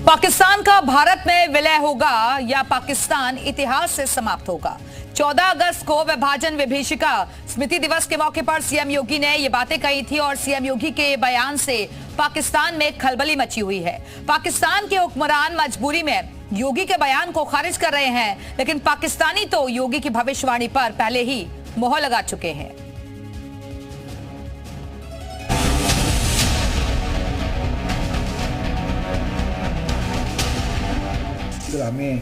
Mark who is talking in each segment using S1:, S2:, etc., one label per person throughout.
S1: पाकिस्तान का भारत में विलय होगा या पाकिस्तान इतिहास से समाप्त होगा। 14 अगस्त को विभाजन विभीषिका स्मृति दिवस के मौके पर सीएम योगी ने ये बातें कही थी और सीएम योगी के बयान से पाकिस्तान में खलबली मची हुई है। पाकिस्तान के हुक्मरान मजबूरी में योगी के बयान को खारिज कर रहे हैं, लेकिन पाकिस्तानी तो योगी की भविष्यवाणी पर पहले ही मोहर लगा चुके हैं।
S2: हमें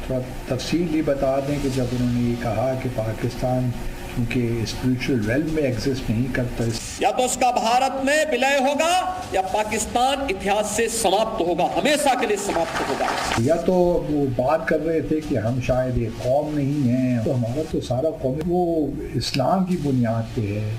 S2: थोड़ा तफसीली बता दें कि जब उन्होंने ये कहा कि पाकिस्तान क्योंकि स्पिरिचुअल रेल्म में एग्जिस्ट नहीं करता,
S3: या तो उसका भारत में विलय होगा या पाकिस्तान इतिहास से समाप्त होगा, हमेशा के लिए समाप्त होगा।
S2: या तो वो बात कर रहे थे कि हम शायद एक कौम नहीं हैं, तो हमारा तो सारा कौम वो इस्लाम की बुनियाद पे है।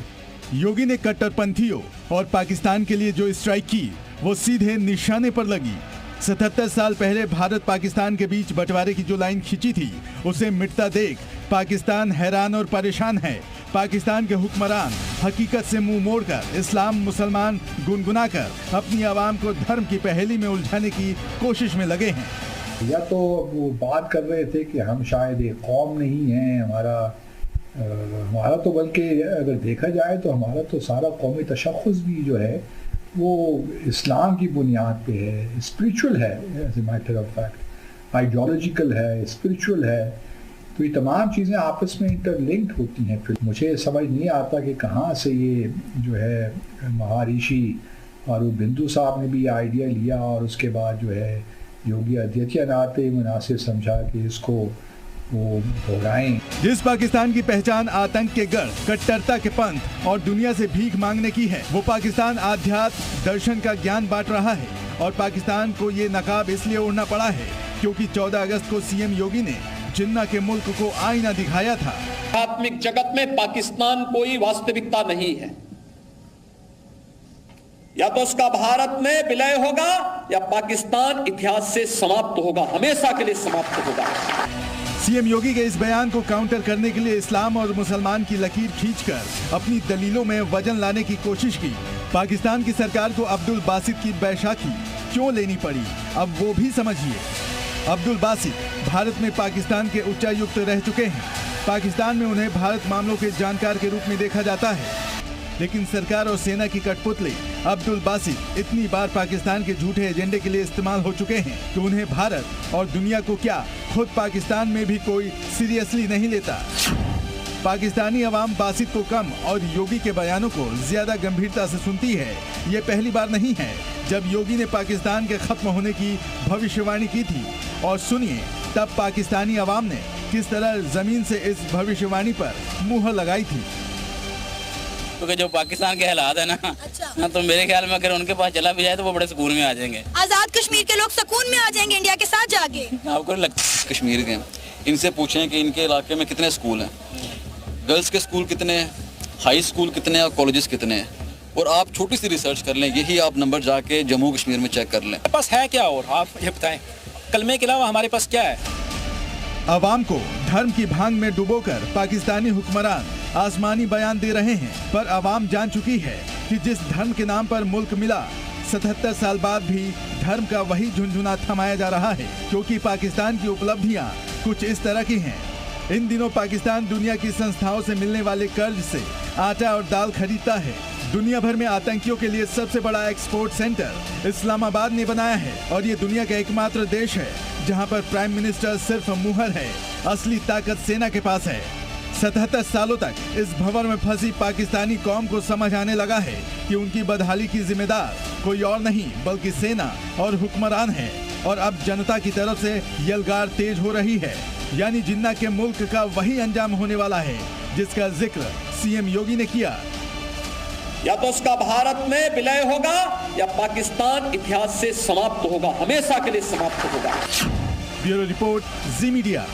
S4: योगी ने कट्टरपंथियों और पाकिस्तान के लिए जो स्ट्राइक की वो सीधे निशाने पर लगी। 77 साल पहले भारत पाकिस्तान के बीच बंटवारे की जो लाइन खींची थी उसे मिटता देख पाकिस्तान हैरान और परेशान है। पाकिस्तान के हुक्मरान हकीकत से मुंह मोड़कर इस्लाम मुसलमान गुनगुनाकर अपनी आवाम को धर्म की पहेली में उलझाने की कोशिश में लगे हैं।
S2: या तो वो बात कर रहे थे कि हम शायद एक कौम नहीं हैं, हमारा तो बल्कि अगर देखा जाए तो हमारा तो सारा कौमी तशख़्ख़ुस भी जो है वो इस्लाम की बुनियाद पे है, स्पिरिचुअल है, as a matter of fact, ideological है, स्पिरिचुअल है। तो ये तमाम चीज़ें आपस में इंटरलिंक्ड होती हैं। फिर मुझे समझ नहीं आता कि कहाँ से ये जो है महर्षि औरबिंदु साहब ने भी ये आइडिया लिया और उसके बाद जो है योगी आदित्यनाथ ने मुनासिब समझा कि इसको वो दोहराएं।
S4: जिस पाकिस्तान की पहचान आतंक के गढ़, कट्टरता के पंथ और दुनिया से भीख मांगने की है, वो पाकिस्तान आध्यात्म दर्शन का ज्ञान बांट रहा है। और पाकिस्तान को ये नकाब इसलिए ओढ़ना पड़ा है क्योंकि 14 अगस्त को सीएम योगी ने जिन्ना के मुल्क को आईना दिखाया था।
S3: आध्यात्मिक जगत में पाकिस्तान कोई वास्तविकता नहीं है। या तो उसका भारत में विलय होगा या पाकिस्तान इतिहास से समाप्त होगा, हमेशा के लिए समाप्त होगा।
S4: सीएम योगी के इस बयान को काउंटर करने के लिए इस्लाम और मुसलमान की लकीर खींचकर अपनी दलीलों में वजन लाने की कोशिश की। पाकिस्तान की सरकार को अब्दुल बासित की बैसाखी क्यों लेनी पड़ी, अब वो भी समझिए। अब्दुल बासित भारत में पाकिस्तान के उच्चायुक्त रह चुके हैं। पाकिस्तान में उन्हें भारत मामलों के जानकार के रूप में देखा जाता है, लेकिन सरकार और सेना की कठपुतली अब्दुल बासित इतनी बार पाकिस्तान के झूठे एजेंडे के लिए इस्तेमाल हो चुके हैं कि उन्हें भारत और दुनिया को क्या खुद पाकिस्तान में भी कोई सीरियसली नहीं लेता। पाकिस्तानी अवाम बासित को कम और योगी के बयानों को ज्यादा गंभीरता से सुनती है। ये पहली बार नहीं है जब योगी ने पाकिस्तान के खत्म होने की भविष्यवाणी की थी। और सुनिए तब पाकिस्तानी अवाम ने किस तरह जमीन से इस भविष्यवाणी पर मुहर लगाई थी।
S5: क्योंकि जो पाकिस्तान के हालात है ना, तो मेरे ख्याल में अगर उनके पास चला भी जाए तो वो बड़े सुकून में आ जाएंगे।
S6: आजाद कश्मीर के लोग सुकून में आ जाएंगे इंडिया के साथ जाके।
S5: आपको नहीं लगता?
S7: कश्मीर के इनसे पूछें कि इनके इलाके में कितने स्कूल हैं, गर्ल्स के स्कूल कितने हैं, हाई स्कूल कितने हैं और कॉलेजेस कितने हैं, और आप छोटी सी रिसर्च कर लें, यही आप नंबर जाके जम्मू कश्मीर में चेक कर लें।
S8: हमारे पास है क्या और आप ये बताएं, कलमे के अलावा हमारे पास क्या है?
S4: अवाम को धर्म की भांग में डुबोकर पाकिस्तानी हुक्मरान आसमानी बयान दे रहे हैं, पर अवाम जान चुकी है कि जिस धर्म के नाम पर मुल्क मिला 77 साल बाद भी धर्म का वही झुनझुना थमाया जा रहा है, क्योंकि पाकिस्तान की उपलब्धियां कुछ इस तरह की हैं। इन दिनों पाकिस्तान दुनिया की संस्थाओं से मिलने वाले कर्ज से आटा और दाल खरीदता है। दुनिया भर में आतंकियों के लिए सबसे बड़ा एक्सपोर्ट सेंटर इस्लामाबाद ने बनाया है, और ये दुनिया का एकमात्र देश है जहां पर प्राइम मिनिस्टर सिर्फ मुहर है, असली ताकत सेना के पास है। 77 सालों तक इस भंवर में फंसी पाकिस्तानी कौम को समझ आने लगा है कि उनकी बदहाली की जिम्मेदार कोई और नहीं बल्कि सेना और हुक्मरान है। और अब जनता की तरफ से यलगार तेज हो रही है, यानी जिन्ना के मुल्क का वही अंजाम होने वाला है जिसका जिक्र सीएम योगी ने किया।
S3: या तो उसका भारत में विलय होगा या पाकिस्तान इतिहास से समाप्त होगा, हमेशा के लिए समाप्त होगा।
S4: ब्यूरो रिपोर्ट, जी मीडिया।